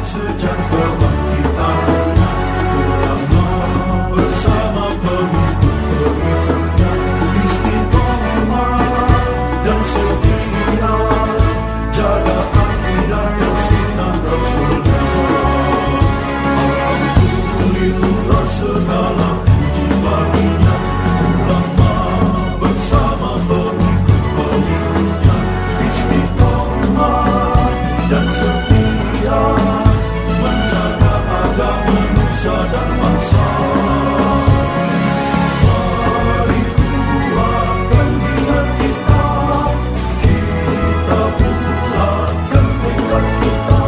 sejak kebangkitan ulama bersama pengikut-pengikutnya istiqomah dan setia jaga akidah dan sunnah Rasulullah. Alhamdulillah segala puji baginya ulama bersama pengikut-pengikutnya istiqomah dan setia menjaga agama nusa dan bangsa. Mari kuatkan niat kita, kita bulatkan tekad kita,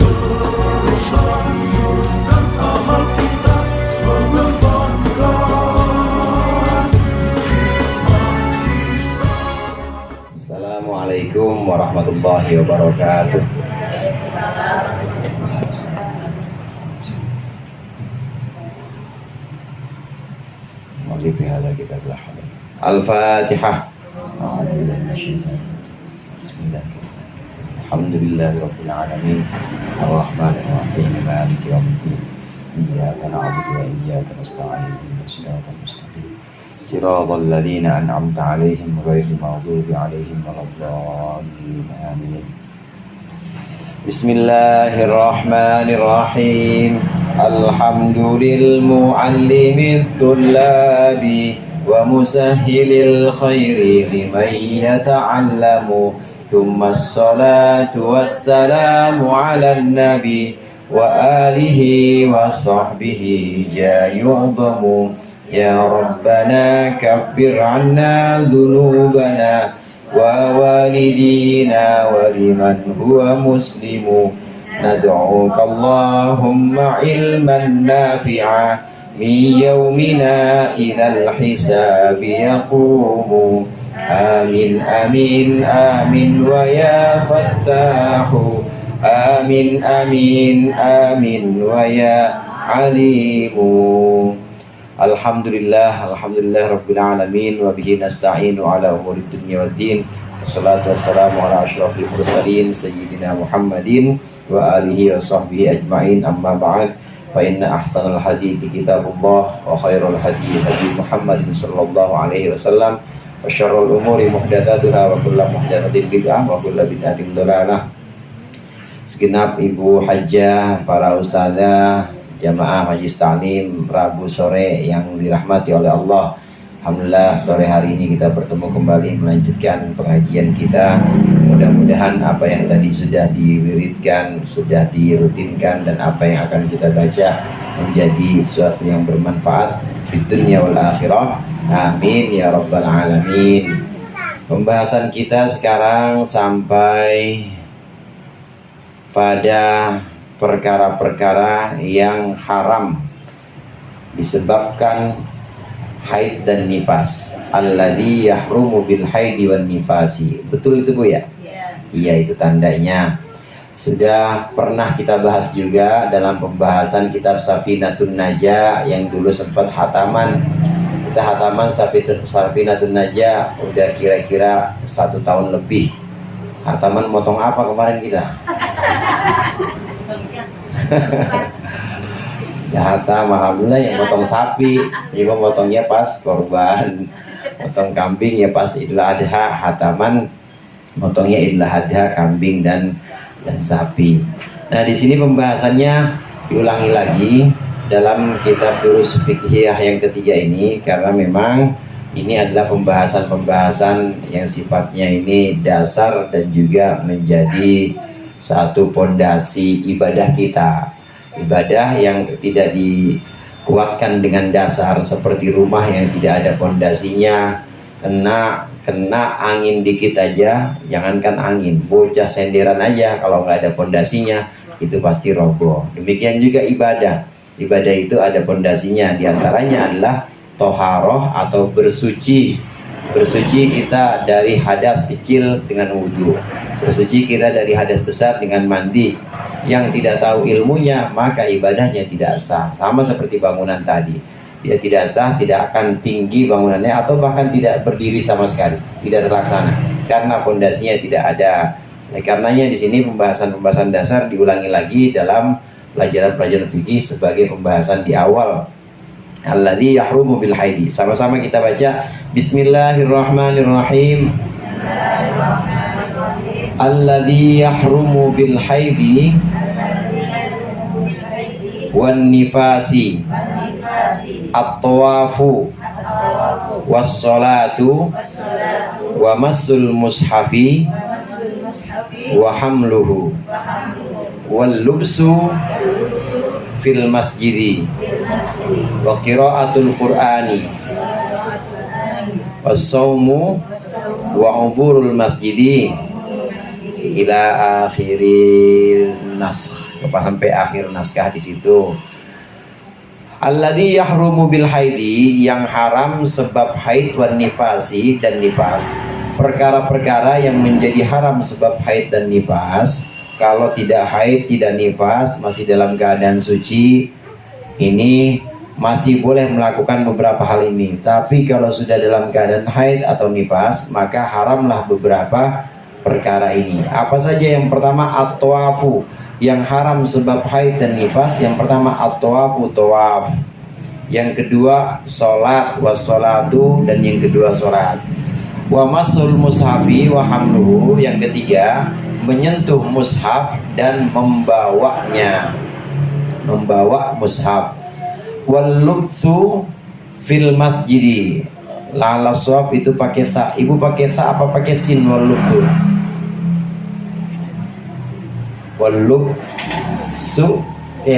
terus lanjutkan amal kita, mengembangkan hikmah kita. Assalamualaikum warahmatullahi wabarakatuh. Mari fi hadza kitab al-hadim. Al-Fatihah. Bismillahirrahmanirrahim. Alhamdulillahirabbil alamin. Arrahmanir rahim. Maliki yaumiddin. Iyyaka na'budu wa iyyaka nasta'in. Ihdinas siratal mustaqim. Siratal ladzina an'amta 'alaihim ghairil maghdubi 'alaihim waladdallin. Amin. Bismillahirrahmanirrahim. Alhamdulil muallimit tullabi wa musahhilil khairi liman yata'allamu. Thumma as-salatu wassalamu 'alan nabi wa alihi wa sahbihi jayu'dhamu. Ya Rabbana kaffir 'anna dhunubana wa walidina wa liman huwa muslimu. Nad'uka Allahumma ilman nafi'a min yawmina idhal hisabi yaqumu. Amin amin amin wa ya fattahu. Amin amin amin wa ya alimu. Alhamdulillah rabbil alamin wa bihi nasta'inu ala umurid dunya waddin. Wassalatu wassalamu ala asyrafil mursalin sayyidina Muhammadin wa alihi wa sahbihi ajma'in. Amma ba'd, fa inna ahsanal hadithi kitabullah wa khairul hadi hadi Muhammadin sallallahu alaihi wasallam wa syarrul umuri muhdatsatuha wa kullu muhdatsatin bid'ah wa kullu bid'atin dhalalah. Segenap ibu hajjah, para ustazah, jamaah majlis ta'lim Rabu sore yang dirahmati oleh Allah. Alhamdulillah sore hari ini kita bertemu kembali melanjutkan pengajian kita. Mudah-mudahan apa yang tadi sudah diwiridkan, sudah dirutinkan, dan apa yang akan kita baca menjadi sesuatu yang bermanfaat di dunia wal akhirah. Amin ya rabbal alamin. Pembahasan kita sekarang sampai pada perkara-perkara yang haram disebabkan haid dan nifas. Alladzi yahrumu bil haidi wan nifasi. Betul itu Bu ya? Iya, itu tandanya. Sudah pernah kita bahas juga dalam pembahasan kitab Safinatun Najah yang dulu sempat hataman. Kita hataman Safinatun Najah udah kira-kira 1 tahun lebih. Hataman motong apa kemarin kita? Ya hatam, alhamdulillah yang potong sapi, juga potongnya pas korban, potong kambing ya pas Idul Adha. Hataman potongnya Idul Adha, kambing dan sapi. Nah di sini pembahasannya diulangi lagi dalam kitab Durus Fiqhiyah yang ketiga ini, karena memang ini adalah pembahasan-pembahasan yang sifatnya ini dasar dan juga menjadi satu pondasi ibadah kita. Ibadah yang tidak dikuatkan dengan dasar, seperti rumah yang tidak ada pondasinya, kena angin dikit aja, jangankan angin, bocah senderan aja kalau nggak ada pondasinya itu pasti roboh. Demikian juga ibadah itu ada pondasinya, diantaranya adalah toharoh atau bersuci kita dari hadas kecil dengan wudhu, bersuci kita dari hadas besar dengan mandi. Yang tidak tahu ilmunya maka ibadahnya tidak sah. Sama seperti bangunan tadi, dia tidak sah, tidak akan tinggi bangunannya, atau bahkan tidak berdiri sama sekali, tidak terlaksana karena pondasinya tidak ada Oleh karenanya di sini pembahasan-pembahasan dasar diulangi lagi dalam pelajaran-pelajaran fikih sebagai pembahasan di awal. Alladzi yahrumu bil haidi. Sama-sama kita baca Bismillahirrahmanirrahim. Alladzi yahrumu bil haidi wan nifasi at-tawafu was-salatu wa massul mushafi wa hamluhu wal lubsu fil masjidi wa qiraatul qur'ani was-saumu wa uburul masjidi ila akhirin naskh, sampai akhir naskah di situ. Alladzi yahrumu bil haidi, yang haram sebab haid, wan nifasi, dan nifas. Perkara-perkara yang menjadi haram sebab haid dan nifas, kalau tidak haid, tidak nifas, masih dalam keadaan suci, ini masih boleh melakukan beberapa hal ini. Tapi kalau sudah dalam keadaan haid atau nifas, maka haramlah beberapa perkara ini. Apa saja? Yang pertama at-tawafu, yang haram sebab haid dan nifas. Yang pertama at-tawafu, tawaf. Yang kedua sholat, was-sholatu, dan yang kedua sholat. Wa masul mushafi wa hamluhu, yang ketiga menyentuh mushaf dan membawanya, membawa mushaf. Wal lubthu fil masjidi, lala shaf itu pakai sa. Ibu pakai sa apa pakai sin? Wal lubthu, wal lubsu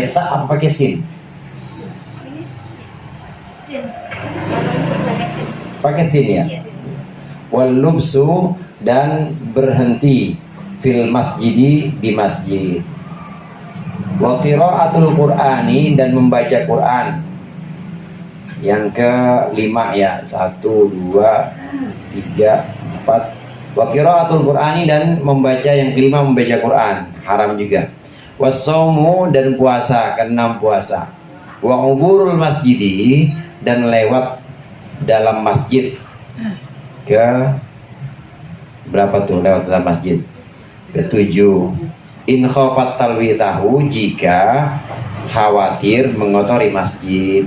sa apa pakai sin? Pakai sin ya. Wal lubsu, dan berhenti, fil masjidi, di masjid. Wa qiraatul qur'ani, dan membaca Quran. Yang kelima ya, 1, 2, 3, 4. Wa qiraatul qur'ani, dan membaca, yang kelima membaca Quran, haram juga. Wasaumu, dan puasa, keenam puasa. Wa uburul masjidi, dan lewat dalam masjid. Ke berapa tuh lewat dalam masjid? Ketujuh. In khafat talwithahu, jika khawatir mengotori masjid.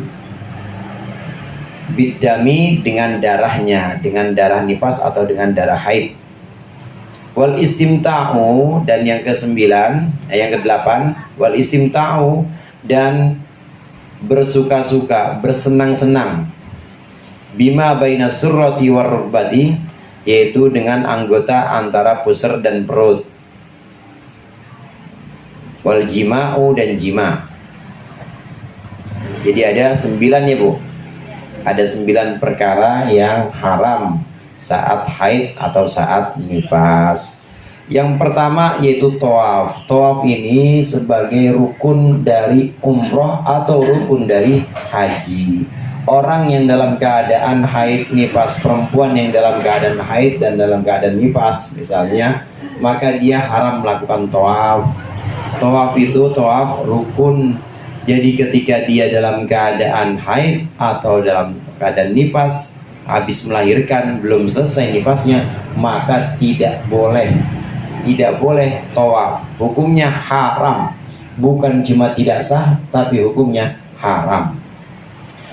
Bidami, dengan darahnya, dengan darah nifas atau dengan darah haid. Wal istimta'u, dan yang kesembilan, yang kedelapan, wal istimta'u, dan bersuka-suka, bersenang-senang. Bima baina surrati war rukbati, yaitu dengan anggota antara pusar dan perut. Wal jima'u, dan jima. Jadi ada 9 ya Bu. Ada 9 perkara yang haram saat haid atau saat nifas. Yang pertama yaitu tawaf. Tawaf ini sebagai rukun dari umroh atau rukun dari haji. Orang yang dalam keadaan haid nifas, perempuan yang dalam keadaan haid dan dalam keadaan nifas misalnya, maka dia haram melakukan tawaf. Tawaf itu tawaf rukun. Jadi ketika dia dalam keadaan haid atau dalam keadaan nifas, habis melahirkan, belum selesai nifasnya, maka tidak boleh tawaf. Hukumnya haram. Bukan cuma tidak sah, tapi hukumnya haram.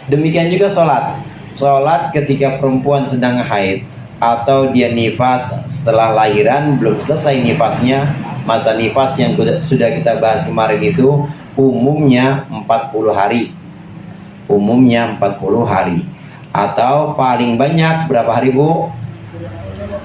Demikian juga sholat. Sholat ketika perempuan sedang haid atau dia nifas setelah lahiran, belum selesai nifasnya. Masa nifas yang sudah kita bahas kemarin itu umumnya 40 hari. Umumnya 40 hari. Atau paling banyak berapa hari Bu?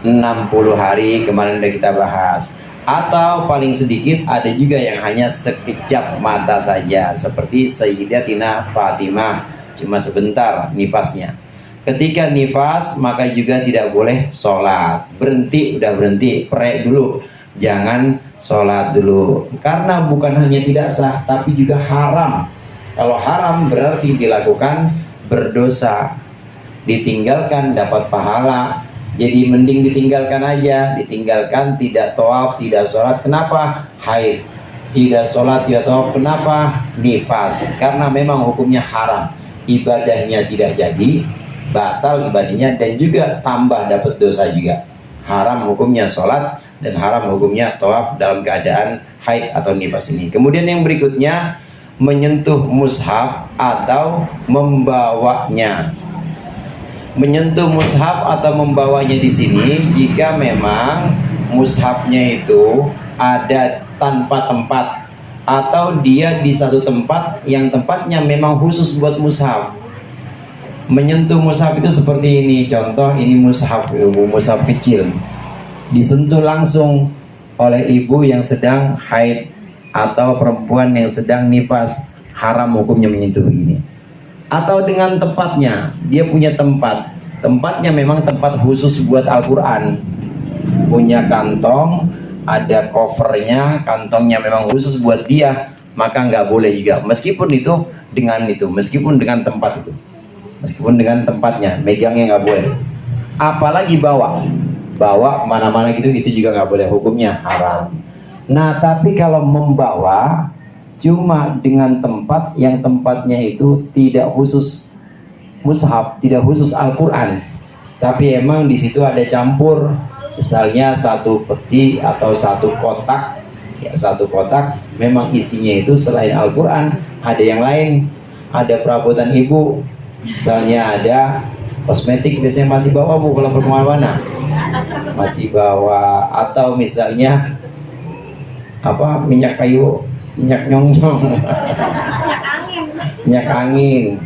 60 hari, kemarin udah kita bahas. Atau paling sedikit ada juga yang hanya sekejap mata saja, seperti Sayyidatina Fatimah, cuma sebentar nifasnya. Ketika nifas maka juga tidak boleh sholat. Berhenti, udah berhenti, prek dulu, jangan sholat dulu. Karena bukan hanya tidak sah, tapi juga haram. Kalau haram berarti dilakukan berdosa, ditinggalkan dapat pahala. Jadi mending ditinggalkan aja, ditinggalkan, tidak tawaf, tidak sholat. Kenapa? Haid. Tidak sholat, tidak tawaf. Kenapa? Nifas. Karena memang hukumnya haram. Ibadahnya tidak jadi, batal ibadahnya, dan juga tambah dapat dosa juga. Haram hukumnya sholat dan haram hukumnya tawaf dalam keadaan haid atau nifas ini. Kemudian yang berikutnya, menyentuh mushaf atau membawanya. Menyentuh mushaf atau membawanya di sini jika memang mushafnya itu ada tanpa tempat atau dia di satu tempat yang tempatnya memang khusus buat mushaf. Menyentuh mushaf itu seperti ini, contoh ini mushaf kecil, disentuh langsung oleh ibu yang sedang haid atau perempuan yang sedang nifas, haram hukumnya menyentuh ini. Atau dengan tempatnya, dia punya tempatnya memang tempat khusus buat Al-Quran, punya kantong, ada covernya, kantongnya memang khusus buat dia, maka nggak boleh juga, meskipun dengan tempat itu, meskipun dengan tempatnya, megangnya nggak boleh. Apalagi bawa kemana-mana gitu, itu juga nggak boleh, hukumnya haram. Nah, tapi kalau membawa cuma dengan tempat yang tempatnya itu tidak khusus mushaf, tidak khusus Al-Quran, tapi emang di situ ada campur, misalnya satu peti atau satu kotak, ya satu kotak memang isinya itu selain Al-Quran ada yang lain, ada perabotan ibu, misalnya ada kosmetik, biasanya masih bawa bu kalau kemana-mana, masih bawa, atau misalnya apa, minyak kayu, minyak nyong-nyong, minyak angin,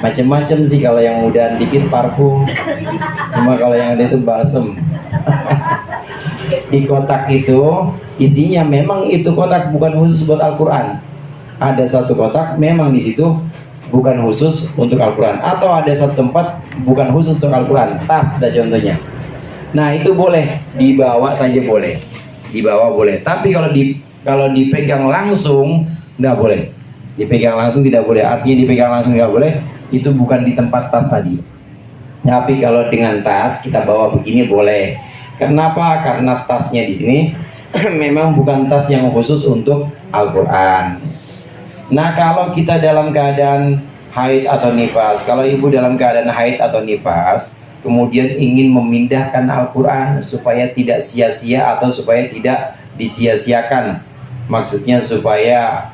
macam-macam sih. Kalau yang mudahan dikit parfum, cuma kalau yang ada itu balsem. Di kotak itu isinya memang itu kotak bukan khusus buat Al-Quran, ada satu kotak memang di situ bukan khusus untuk Al-Quran, atau ada satu tempat bukan khusus untuk Al-Quran, tas ada contohnya. Nah itu boleh dibawa saja, boleh dibawa boleh, tapi kalau dipegang langsung nggak boleh, dipegang langsung tidak boleh. Artinya dipegang langsung nggak boleh, itu bukan di tempat tas tadi. Tapi kalau dengan tas kita bawa begini boleh. Kenapa? Karena tasnya di sini memang bukan tas yang khusus untuk Al-Quran. Nah kalau kita dalam keadaan haid atau nifas, kalau ibu dalam keadaan haid atau nifas kemudian ingin memindahkan Al-Quran supaya tidak sia-sia atau supaya tidak disia-siakan, maksudnya supaya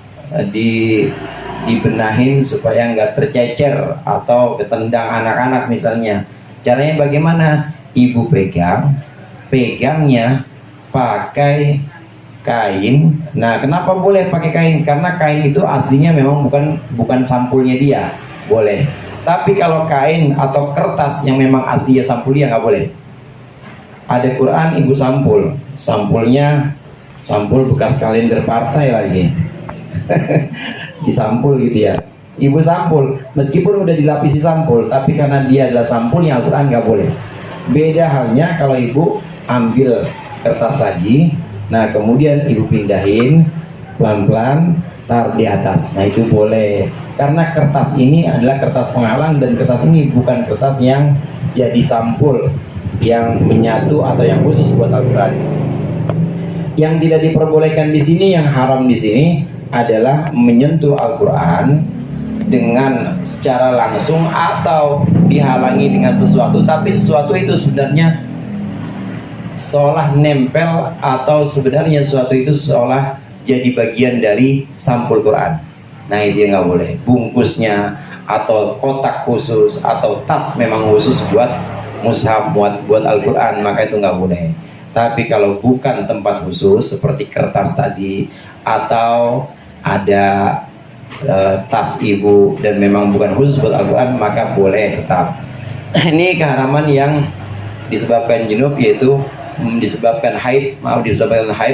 dibenahin supaya nggak tercecer atau ketendang anak-anak misalnya. Caranya bagaimana? Ibu pegangnya pakai kain. Nah kenapa boleh pakai kain? Karena kain itu aslinya memang bukan sampulnya dia, boleh. Tapi kalau kain atau kertas yang memang aslinya sampul dia nggak boleh. Ada Quran ibu sampulnya sampul bekas kalender partai lagi. Disampul gitu ya, ibu sampul meskipun udah dilapisi sampul, tapi karena dia adalah sampulnya Al-Quran nggak boleh. Beda halnya kalau ibu ambil kertas lagi, nah kemudian ibu pindahin pelan-pelan, taruh di atas, nah itu boleh, karena kertas ini adalah kertas penghalang dan kertas ini bukan kertas yang jadi sampul yang menyatu atau yang khusus buat Al-Quran. Yang tidak diperbolehkan di sini, yang haram di sini adalah menyentuh Al-Quran dengan secara langsung atau dihalangi dengan sesuatu, tapi sesuatu itu sebenarnya seolah nempel atau sebenarnya sesuatu itu seolah jadi bagian dari sampul Quran. Nah itu yang nggak boleh. Bungkusnya atau kotak khusus atau tas memang khusus buat mushaf, buat Al-Quran, maka itu nggak boleh. Tapi kalau bukan tempat khusus seperti kertas tadi, atau ada tas ibu dan memang bukan khusus buat Al-Quran, maka boleh tetap. Ini keharaman yang disebabkan junub, yaitu disebabkan haid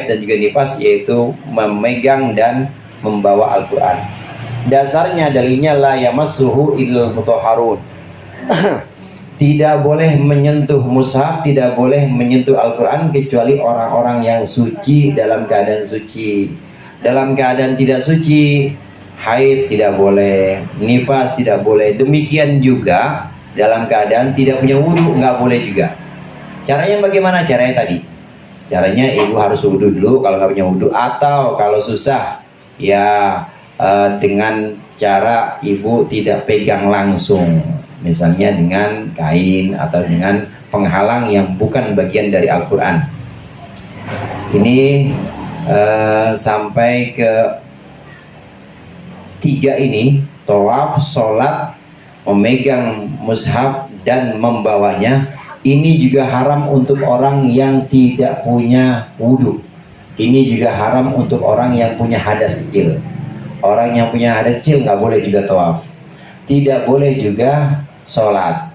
dan juga nifas, yaitu memegang dan membawa Al-Quran. Dasarnya dalilnya la yamassuhu illal mutahharun. Tidak boleh menyentuh mushaf, tidak boleh menyentuh Al-Quran kecuali orang-orang yang suci dalam keadaan suci. Dalam keadaan tidak suci, haid tidak boleh, nifas tidak boleh. Demikian juga dalam keadaan tidak punya wudhu, nggak boleh juga. Caranya bagaimana? Caranya tadi, caranya ibu harus wudhu dulu kalau nggak punya wudhu, atau kalau susah ya dengan cara ibu tidak pegang langsung, misalnya dengan kain atau dengan penghalang yang bukan bagian dari Al-Quran. Ini sampai ke 3 ini, tawaf, sholat, memegang mushaf dan membawanya. Ini juga haram untuk orang yang tidak punya wudhu. Ini juga haram untuk orang yang punya hadas kecil. Orang yang punya hadas kecil nggak boleh juga tawaf. Tidak boleh juga sholat.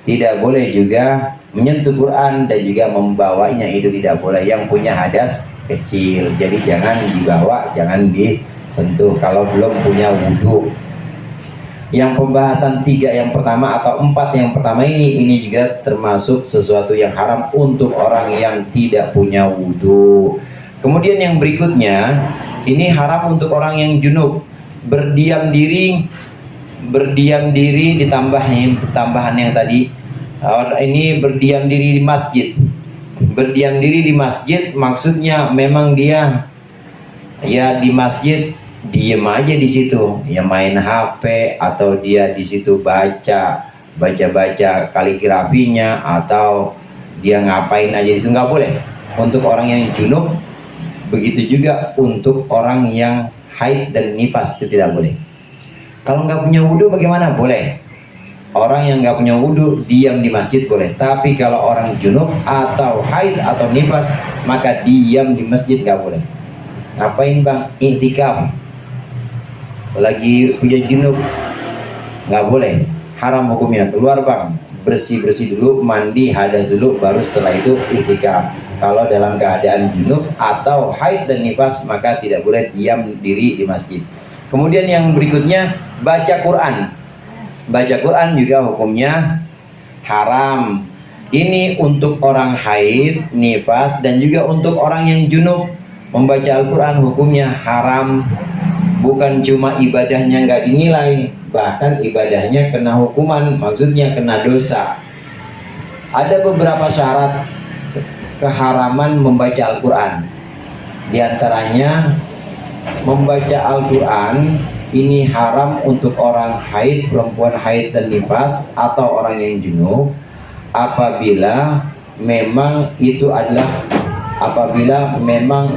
Tidak boleh juga menyentuh Quran dan juga membawanya, itu tidak boleh. Yang punya hadas kecil, jadi jangan dibawa, jangan disentuh kalau belum punya wudhu. Yang pembahasan 3 yang pertama atau 4 yang pertama ini juga termasuk sesuatu yang haram untuk orang yang tidak punya wudhu. Kemudian yang berikutnya, ini haram untuk orang yang junub, berdiam diri tambahan yang tadi. Ini berdiam diri di masjid. Berdiam diri di masjid maksudnya memang dia ya di masjid diem aja di situ, ya main HP atau dia di situ baca kaligrafinya atau dia ngapain aja di situ, nggak boleh. Untuk orang yang junub, begitu juga untuk orang yang haid dan nifas, itu tidak boleh. Kalau nggak punya wudhu bagaimana? Boleh. Orang yang nggak punya wudhu diam di masjid boleh. Tapi kalau orang junub atau haid atau nifas, maka diam di masjid nggak boleh. Ngapain bang? Iktikaf. Lagi punya junub, nggak boleh. Haram hukumnya. Keluar bang, bersih dulu, mandi hadas dulu, baru setelah itu iktikaf. Kalau dalam keadaan junub atau haid dan nifas, maka tidak boleh diam diri di masjid. Kemudian yang berikutnya, baca Quran. Baca Quran juga hukumnya haram. Ini untuk orang haid, nifas, dan juga untuk orang yang junub. Membaca Al-Quran hukumnya haram. Bukan cuma ibadahnya nggak dinilai, bahkan ibadahnya kena hukuman, maksudnya kena dosa. Ada beberapa syarat keharaman membaca Al-Quran. Di antaranya, membaca Al-Quran ini haram untuk orang haid, perempuan haid dan nifas, atau orang yang junub, apabila memang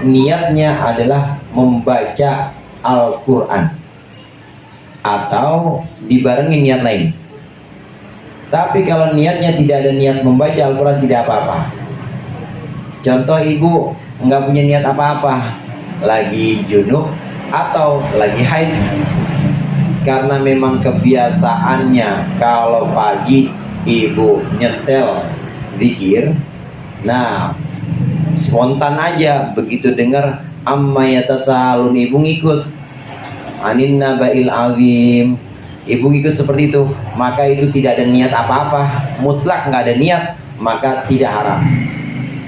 niatnya adalah membaca Al-Quran atau dibarengi niat lain. Tapi kalau niatnya tidak ada niat membaca Al-Quran, tidak apa-apa. Contoh, ibu nggak punya niat apa-apa, lagi junub atau lagi haid, karena memang kebiasaannya kalau pagi ibu nyetel zikir, nah spontan aja begitu dengar amma yatasalun, ibu ngikut anin nabail azim, ibu ngikut seperti itu, maka itu tidak ada niat apa-apa, mutlak nggak ada niat, maka tidak haram.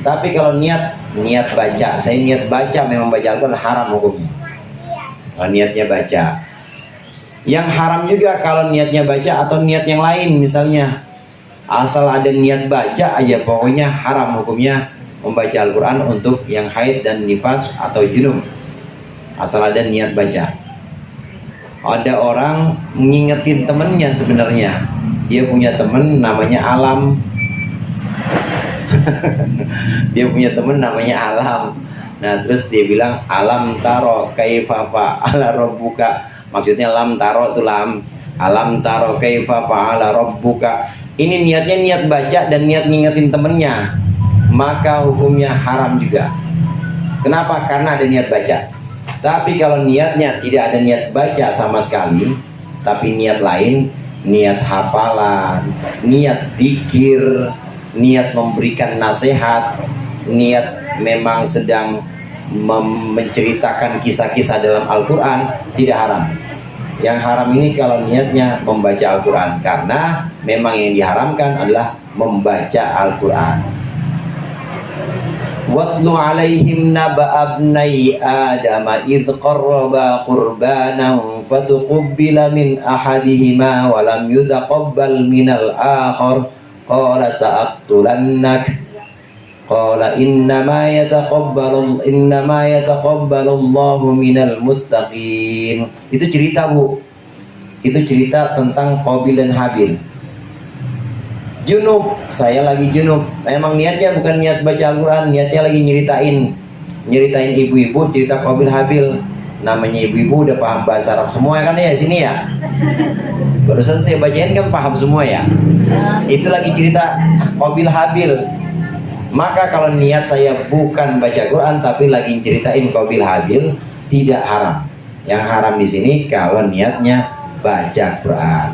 Tapi kalau niat baca, saya niat baca, memang baca Al-Quran, haram hukumnya. Kalau niatnya baca. Yang haram juga kalau niatnya baca atau niat yang lain, misalnya asal ada niat baca aja, pokoknya haram hukumnya membaca Al-Quran untuk yang haid dan nifas atau junub, asal ada niat baca. Ada orang ngingetin temennya, sebenarnya dia punya temen namanya Alam. Dia punya temen namanya Alam. Nah terus dia bilang, alam taro kaifa fa'ala rabbuka. Maksudnya lam taro itu lam, alam taro kaifa fa'ala rabbuka. Ini niatnya niat baca dan niat ngingetin temennya, maka hukumnya haram juga. Kenapa? Karena ada niat baca. Tapi kalau niatnya tidak ada niat baca sama sekali, tapi niat lain, niat hafalan, niat zikir, niat memberikan nasihat, niat memang sedang menceritakan kisah-kisah dalam Al-Quran, tidak haram. Yang haram ini kalau niatnya membaca Al-Quran, karena memang yang diharamkan adalah membaca Al-Quran. Watlu alaihim naba abnai adama idh qarraba qurbanan fatuqabbila min ahadihima walam yutaqabbal minal akhar qala sa'aqtulannak qala innama yataqabbalu Allahu minal muttaqin. Itu cerita, Bu. Itu cerita tentang Qabil dan Habil. Junub, saya lagi junub. Memang niatnya bukan niat baca Al-Quran, niatnya lagi nyeritain nyeritain ibu-ibu cerita Qabil Habil. Namanya ibu-ibu udah paham bahasa Arab semua kan ya sini ya. Barusan saya bacain kan paham semua ya. Itu lagi cerita Qabil Habil. Maka kalau niat saya bukan baca Quran tapi lagi ceritain Qabil Habil, tidak haram. Yang haram di sini kalau niatnya baca Quran.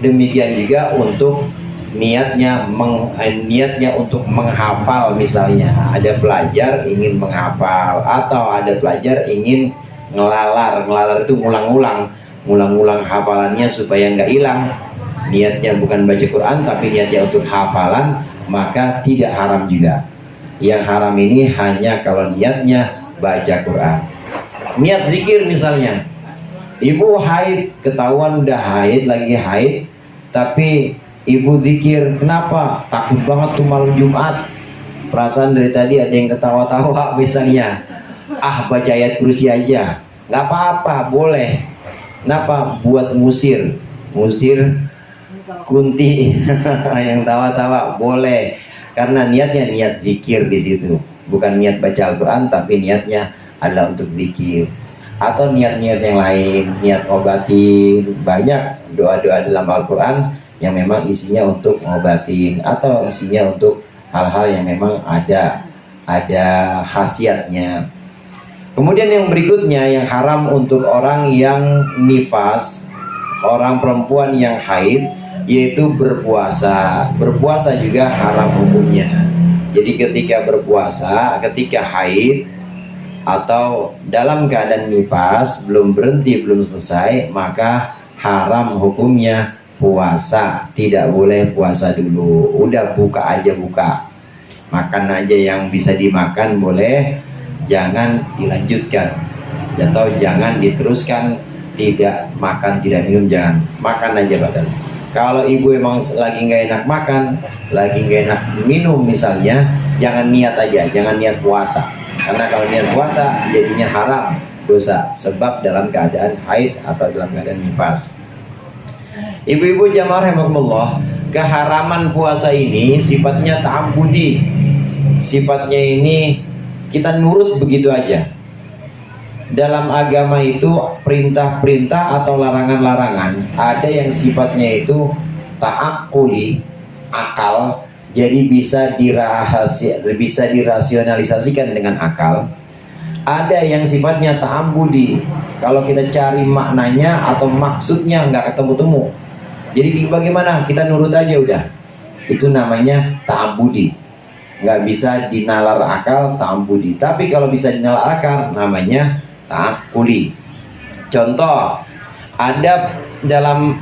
Demikian juga untuk niatnya untuk menghafal, misalnya ada pelajar ingin menghafal atau ada pelajar ingin ngelalar itu ngulang-ngulang hafalannya supaya nggak hilang. Niatnya bukan baca Quran tapi niatnya untuk hafalan, maka tidak haram juga. Yang haram ini hanya kalau niatnya baca Quran. Niat zikir misalnya, ibu haid, ketahuan udah haid, lagi haid, tapi ibu zikir, kenapa? Takut banget tuh malam Jumat. Perasaan dari tadi ada yang ketawa-tawa misalnya. Baca ayat kursi aja. Nggak apa-apa, boleh. Kenapa? Buat musir kunti yang tawa-tawa, boleh. Karena niatnya niat zikir di situ. Bukan niat baca Al-Quran, tapi niatnya adalah untuk zikir. Atau niat-niat yang lain, niat obatin. Banyak doa-doa dalam Al-Quran yang memang isinya untuk ngobatin atau isinya untuk hal-hal yang memang ada khasiatnya. Kemudian yang berikutnya yang haram untuk orang yang nifas, orang perempuan yang haid, yaitu berpuasa. Berpuasa juga haram hukumnya. Jadi ketika berpuasa, ketika haid atau dalam keadaan nifas, belum berhenti, belum selesai, maka haram hukumnya puasa. Tidak boleh puasa dulu, udah buka aja, buka makan aja yang bisa dimakan boleh, jangan dilanjutkan atau jangan diteruskan. Tidak makan, tidak minum, jangan makan aja badan. Kalau ibu emang lagi nggak enak makan, lagi nggak enak minum misalnya, jangan niat aja, jangan niat puasa. Karena kalau niat puasa jadinya haram, dosa, sebab dalam keadaan haid atau dalam keadaan nifas. Ibu-ibu jamaah rahimakumullah, keharaman puasa ini sifatnya ta'abbudi. Sifatnya ini kita nurut begitu aja. Dalam agama itu perintah-perintah atau larangan-larangan ada yang sifatnya itu ta'aqquli, akal, jadi bisa dirasionalisasikan dengan akal. Ada yang sifatnya ta'abbudi, kalau kita cari maknanya atau maksudnya nggak ketemu-temu. Jadi bagaimana? Kita nurut aja udah. Itu namanya ta'abbudi. Nggak bisa dinalar akal, ta'abbudi. Tapi kalau bisa dinalar akal, namanya ta'aqquli. Contoh, ada dalam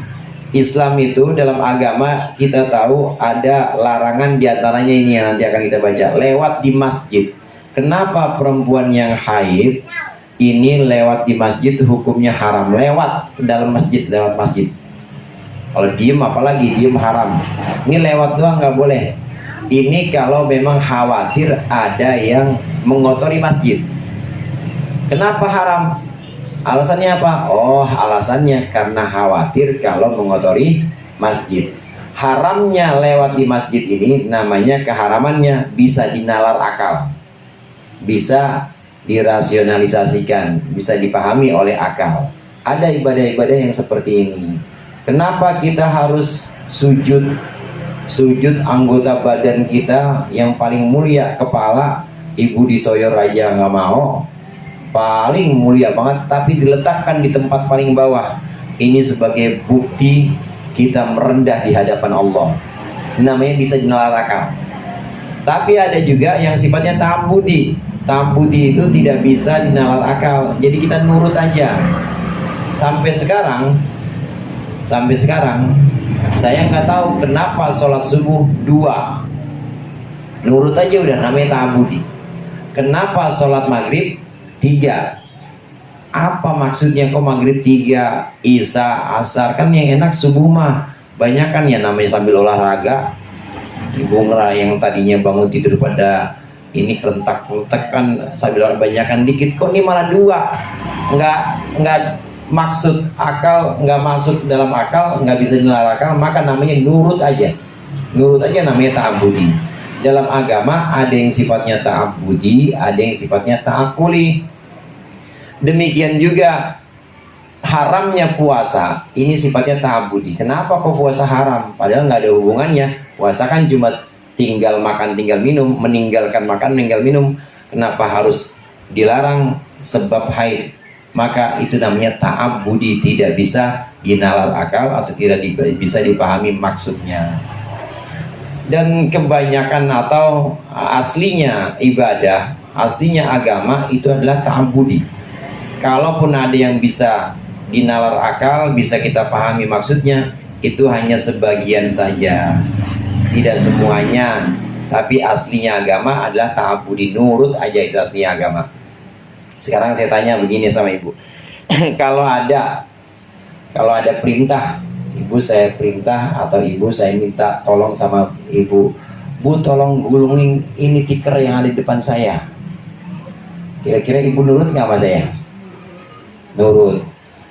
Islam itu, dalam agama kita tahu ada larangan, diantaranya ini yang nanti akan kita baca, lewat di masjid. Kenapa perempuan yang haid ini lewat di masjid hukumnya haram? Lewat ke dalam masjid, lewat masjid. Kalau diem, apalagi diem haram. Ini lewat doang nggak boleh. Ini kalau memang khawatir ada yang mengotori masjid. Kenapa haram? Alasannya apa? Oh, alasannya karena khawatir kalau mengotori masjid. Haramnya lewat di masjid ini namanya keharamannya bisa dinalar akal, bisa dirasionalisasikan, bisa dipahami oleh akal. Ada ibadah-ibadah yang seperti ini. Kenapa kita harus sujud anggota badan kita yang paling mulia, kepala, ibu ditoyor aja nggak mau, paling mulia banget, tapi diletakkan di tempat paling bawah. Ini sebagai bukti kita merendah di hadapan Allah. Namanya bisa dinalar akal. Tapi ada juga yang sifatnya ta'abbudi. Ta'abbudi itu tidak bisa dinalar akal, jadi kita nurut aja. Sampai sekarang saya nggak tahu kenapa sholat subuh 2, nurut aja udah, namanya ta'abbudi. Kenapa sholat maghrib 3? Apa maksudnya kok maghrib 3, isya, asar? Kan yang enak subuh mah banyak kan ya, namanya sambil olahraga. Ibu ngerah yang tadinya bangun tidur pada ini kerentak-kerentak kan, sambil banyakan dikit, kok ini malah 2? Nggak maksud akal, nggak masuk dalam akal, nggak bisa dinalar akal, maka namanya nurut aja. Nurut aja namanya ta'abbudi. dalam agama ada yang sifatnya ta'abbudi, ada yang sifatnya ta'akuli. Demikian juga haramnya puasa, ini sifatnya ta'abbudi. Kenapa kok puasa haram? Padahal nggak ada hubungannya. Puasa kan cuma tinggal makan, tinggal minum, meninggalkan makan, meninggal minum. Kenapa harus dilarang? Sebab haid. Maka itu namanya ta'abbudi, tidak bisa dinalar akal atau tidak bisa dipahami maksudnya. Dan kebanyakan atau aslinya ibadah, aslinya agama itu adalah ta'abbudi. Kalaupun ada yang bisa dinalar akal, bisa kita pahami maksudnya, itu hanya sebagian saja, tidak semuanya. Tapi aslinya agama adalah ta'abbudi, nurut aja, itu aslinya agama. Sekarang saya tanya begini sama ibu. kalau ada perintah, ibu saya perintah atau ibu saya minta tolong sama ibu, Bu tolong gulungin ini tikar yang ada di depan saya. Kira-kira ibu nurut nggak sama saya? Nurut.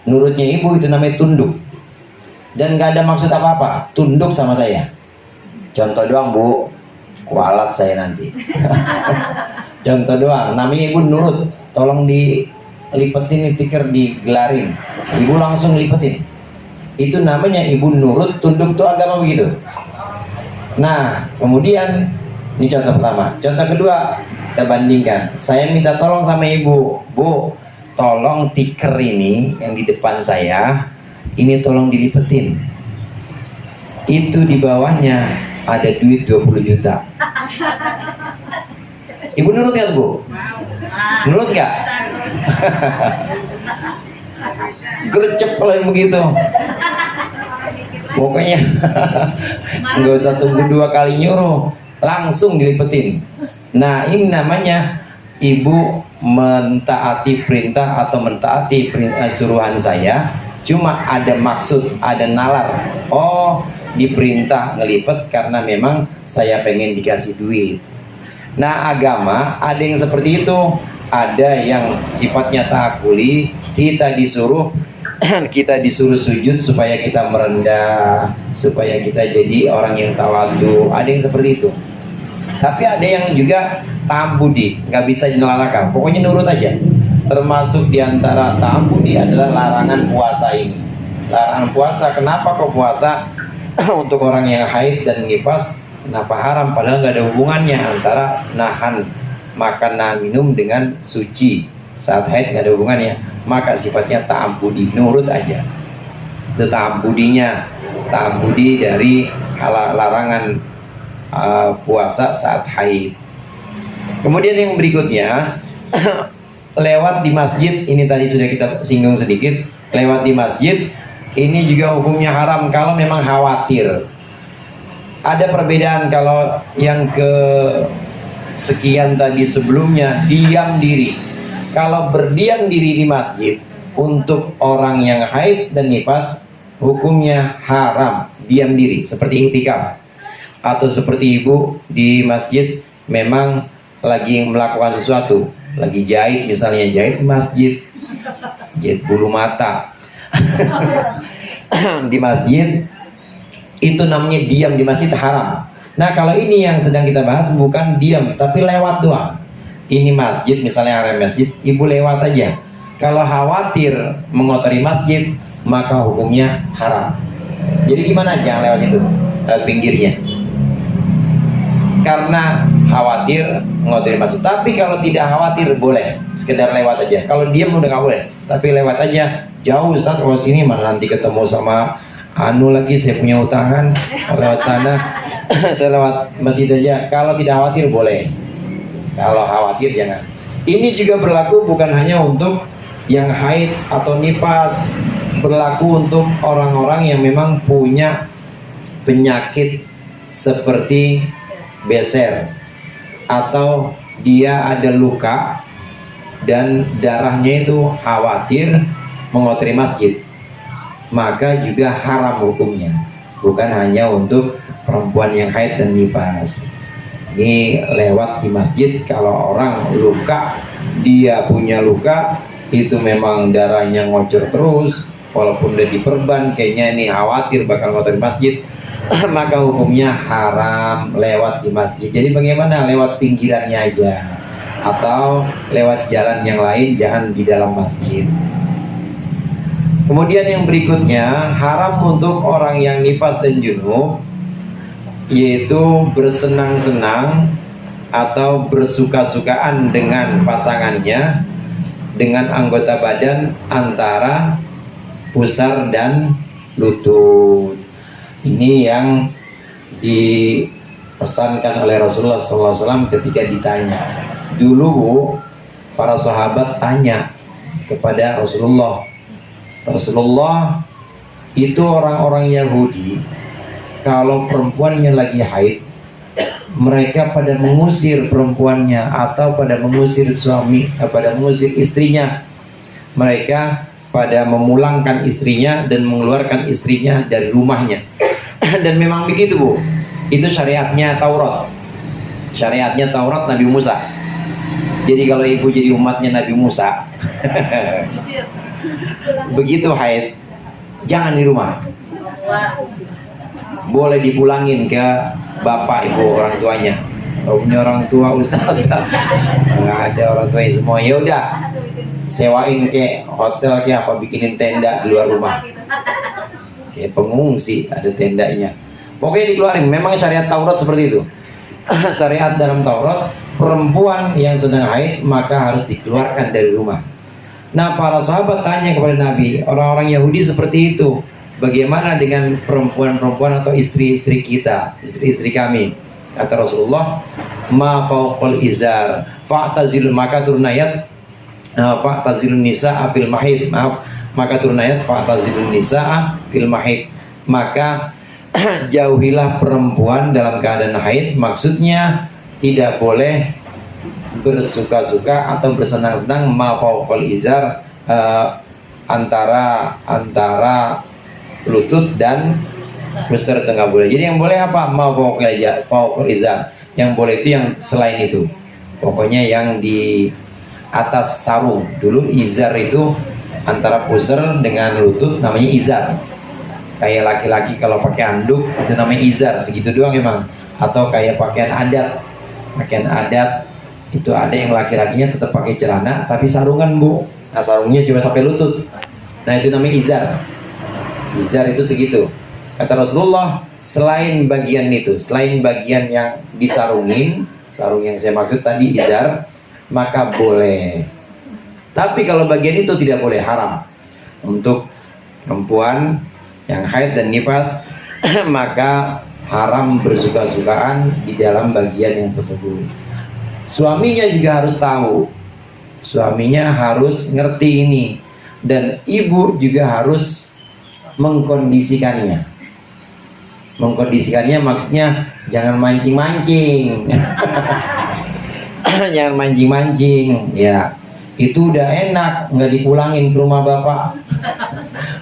Nurutnya ibu itu namanya tunduk. Dan nggak ada maksud apa-apa, tunduk sama saya. Contoh doang Bu, kualat saya nanti. Contoh doang, namanya ibu nurut. Tolong dilipetin nih tikar, digelarin. Ibu langsung lipetin. Itu namanya ibu nurut, tunduk, tuh agama begitu. Nah, kemudian ini contoh pertama. Contoh kedua, kita bandingkan. Saya minta tolong sama ibu, Bu, tolong tikar ini yang di depan saya, ini tolong dilipetin. Itu di bawahnya ada duit 20 juta. Ibu nurut nggak Bu? Nurut nggak? Gercep kalau yang begitu. Pokoknya nggak usah tunggu 2 kali nyuruh, langsung dilipetin. Nah, ini namanya ibu mentaati perintah atau mentaati suruhan saya, cuma ada maksud, ada nalar. Oh, diperintah ngelipet karena memang saya pengen dikasih duit. Nah, agama ada yang seperti itu, ada yang sifatnya ta'akuli, kita disuruh sujud supaya kita merendah, supaya kita jadi orang yang tawadu. Ada yang seperti itu. Tapi ada yang juga ta'abbudi, nggak bisa dilarang, pokoknya nurut aja. Termasuk diantara ta'abbudi adalah larangan puasa ini. Larangan puasa, kenapa kok puasa? Untuk orang yang haid dan nifas, kenapa haram? Padahal nggak ada hubungannya antara nahan makan, nahan minum dengan suci. Saat haid nggak ada hubungannya. Maka sifatnya ta'abbudi, nurut aja. Itu ta'abbudinya, ta'abbudi dari larangan puasa saat haid. Kemudian yang berikutnya, lewat di masjid, ini tadi sudah kita singgung sedikit. Lewat di masjid, ini juga hukumnya haram kalau memang khawatir. Ada perbedaan kalau yang ke sekian tadi sebelumnya, diam diri. Kalau berdiam diri di masjid untuk orang yang haid dan nifas, hukumnya haram, diam diri, seperti iktikaf. Atau seperti ibu di masjid memang lagi melakukan sesuatu, lagi jahit misalnya, jahit di masjid, jahit bulu mata di masjid, itu namanya diam di masjid, haram. Nah, kalau ini yang sedang kita bahas bukan diam, tapi lewat doang. Ini masjid, misalnya area masjid, ibu lewat aja. Kalau khawatir mengotori masjid, maka hukumnya haram. Jadi gimana? Jangan lewat situ, lewat pinggirnya. Karena khawatir mengotori masjid. Tapi kalau tidak khawatir boleh, sekedar lewat aja. Kalau diam udah nggak boleh, tapi lewat aja. Jauh Ustaz, kalau sini mana nanti ketemu sama anu lagi, saya punya utangan, lewat sana. Saya lewat masjid aja. Kalau tidak khawatir boleh. Kalau khawatir jangan. Ini juga berlaku bukan hanya untuk yang haid atau nifas, berlaku untuk orang-orang yang memang punya penyakit seperti beser, atau dia ada luka dan darahnya itu khawatir mengotori masjid, maka juga haram hukumnya. Bukan hanya untuk perempuan yang haid dan nifas. Ini lewat di masjid, kalau orang luka, dia punya luka, itu memang darahnya ngocor terus, walaupun udah diperban, kayaknya ini khawatir bakal ngotori masjid, maka hukumnya haram lewat di masjid. Jadi bagaimana? Lewat pinggirannya aja, atau lewat jalan yang lain, jangan di dalam masjid. Kemudian yang berikutnya, haram untuk orang yang nifas dan junub, yaitu bersenang-senang atau bersuka-sukaan dengan pasangannya dengan anggota badan antara pusar dan lutut. Ini yang dipesankan oleh Rasulullah SAW ketika ditanya. Dulu Bu, para sahabat tanya kepada Rasulullah itu orang-orang Yahudi, kalau perempuannya lagi haid, mereka pada mengusir perempuannya atau pada mengusir pada mengusir istrinya. Mereka pada memulangkan istrinya dan mengeluarkan istrinya dari rumahnya. Dan memang begitu Bu, itu syariatnya Taurat. Syariatnya Taurat Nabi Musa. Jadi kalau ibu jadi umatnya Nabi Musa begitu haid, jangan di rumah, boleh dipulangin ke bapak ibu orang tuanya. Kalau punya orang tua ustaz, nggak ada orang tuanya semua, ya udah sewain ke hotel ke apa, bikinin tenda di luar rumah kayak pengungsi, ada tendanya, pokoknya dikeluarin. Memang syariat Taurat seperti itu. Syariat dalam Taurat, perempuan yang sedang haid maka harus dikeluarkan dari rumah. Nah, para sahabat tanya kepada Nabi, orang-orang Yahudi seperti itu, bagaimana dengan perempuan-perempuan atau istri-istri kita, istri-istri kami? Kata Rasulullah, ma fauqal izar fa'tazilun, maka turun ayat fa'tazilun nisa'a fil mahid, maka turun ayat fa'tazilun nisa'a fil mahid, maka jauhilah perempuan dalam keadaan haid. Maksudnya tidak boleh bersuka-suka atau bersenang-senang ma fauqal izar, antara lutut dan pusar itu nggak boleh. Jadi yang boleh apa? Ma fauqal izar. Yang boleh itu yang selain itu. Pokoknya yang di atas sarung. Dulu izar itu antara pusar dengan lutut namanya izar. Kayak laki-laki kalau pakai anduk itu namanya izar, segitu doang emang. Atau kayak pakaian adat. Pakaian adat itu ada yang laki-lakinya tetap pakai celana tapi sarungan Bu. Nah, sarungnya cuma sampai lutut. Nah, itu namanya izar. Izar itu segitu. Kata Rasulullah, selain bagian itu, selain bagian yang disarungin, sarung yang saya maksud tadi izar, maka boleh. Tapi kalau bagian itu tidak boleh, haram. Untuk perempuan yang haid dan nifas maka haram bersuka-sukaan di dalam bagian yang tersebut. Suaminya juga harus tahu, suaminya harus ngerti ini, dan ibu juga harus mengkondisikannya. Mengkondisikannya maksudnya jangan mancing-mancing. Jangan mancing-mancing ya. Itu udah enak nggak dipulangin ke rumah bapak,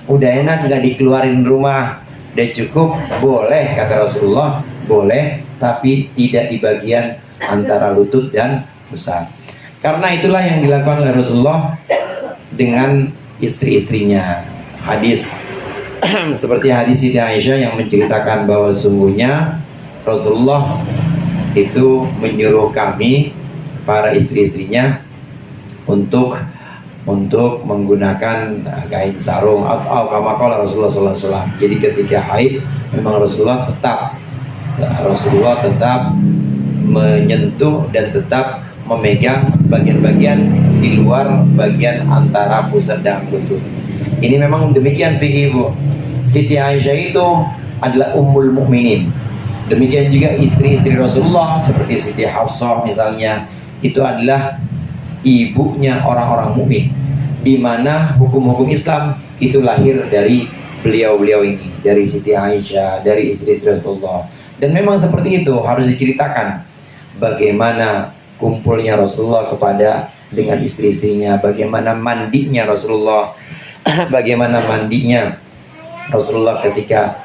udah enak nggak dikeluarin rumah, udah cukup, boleh kata Rasulullah, boleh, tapi tidak di bagian antara lutut dan pusar. Karena itulah yang dilakukan oleh Rasulullah dengan istri-istrinya. Hadis seperti hadis Siti Aisyah yang menceritakan bahwa sungguhnya Rasulullah itu menyuruh kami para istri-istrinya untuk menggunakan kain sarung atau kama qala Rasulullah SAW. Jadi ketika haid memang Rasulullah tetap menyentuh dan tetap memegang bagian-bagian di luar bagian antara pusar dan lutut. Ini memang demikian fikih Bu. Siti Aisyah itu adalah ummul mukminin. Demikian juga istri-istri Rasulullah seperti Siti Hafsah misalnya, itu adalah ibunya orang-orang mukmin, di mana hukum-hukum Islam itu lahir dari beliau-beliau ini, dari Siti Aisyah, dari istri-istri Rasulullah. Dan memang seperti itu harus diceritakan bagaimana kumpulnya Rasulullah dengan istri-istrinya, bagaimana mandinya Rasulullah, bagaimana mandinya Rasulullah ketika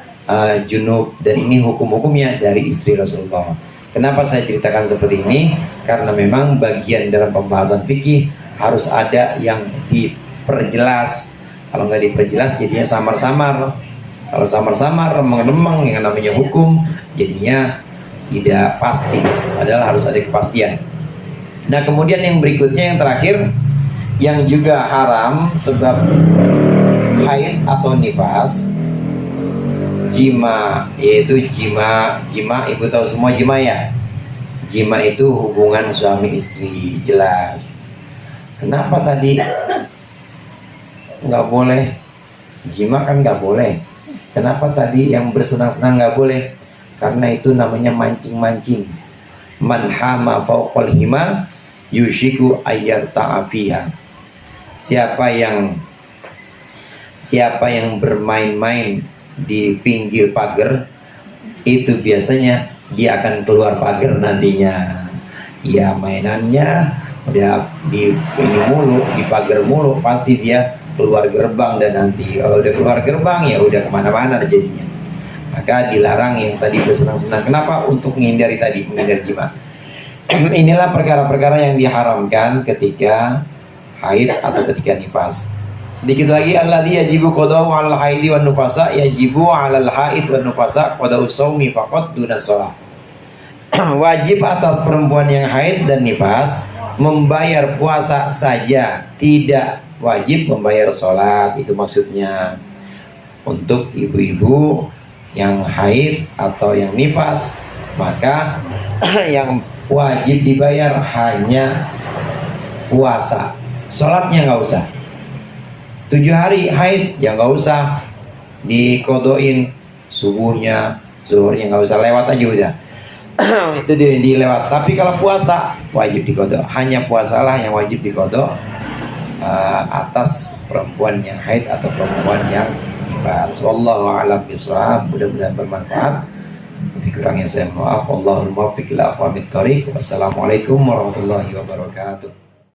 junub, dan ini hukum-hukumnya dari istri Rasulullah. Kenapa saya ceritakan seperti ini? Karena memang bagian dalam pembahasan fikih harus ada yang diperjelas. Kalau nggak diperjelas jadinya samar-samar. Kalau samar-samar, remeng-remeng, yang namanya hukum jadinya tidak pasti, padahal harus ada kepastian. Nah kemudian yang berikutnya, yang terakhir, yang juga haram sebab haid atau nifas, jima, yaitu jima. Ibu tahu semua jima ya? Jima itu hubungan suami istri, jelas. Kenapa tadi nggak boleh? Jima kan nggak boleh. Kenapa tadi yang bersenang-senang nggak boleh? Karena itu namanya mancing-mancing. Man hama fauqal hima yushiku ayat ta'afiha. Siapa yang bermain-main di pinggir pagar, itu biasanya dia akan keluar pagar nantinya. Ya mainannya udah di ini mulu, di pagar mulu, pasti dia keluar gerbang, dan nanti kalau udah keluar gerbang ya udah kemana-mana jadinya. Maka dilarang yang tadi bersenang-senang. Kenapa? Untuk menghindari tadi, menghindari jima. Inilah perkara-perkara yang diharamkan ketika haid atau ketika nifas. Sedikit lagi, alladzi yajibu qada'u 'alal haidi wan nufasa yajibu 'alal haid wan nufasa qada'u shaumi faqat duna shalah. Wajib atas perempuan yang haid dan nifas membayar puasa saja, tidak wajib membayar sholat. Itu maksudnya. Untuk ibu-ibu yang haid atau yang nifas, maka yang wajib dibayar hanya puasa, sholatnya nggak usah. 7 hari haid ya nggak usah dikodoin, subuhnya, zuhurnya nggak usah, lewat aja udah. Itu dilewat. Tapi kalau puasa wajib dikodok, hanya puasalah yang wajib dikodok atas perempuan yang haid atau perempuan yang nifas. Wallahu a'lam bishawab. Mudah-mudahan bermanfaat. Kurangnya saya maaf. Wallahul muwaffiq ila aqwamit thoriq. Wassalamualaikum warahmatullahi wabarakatuh.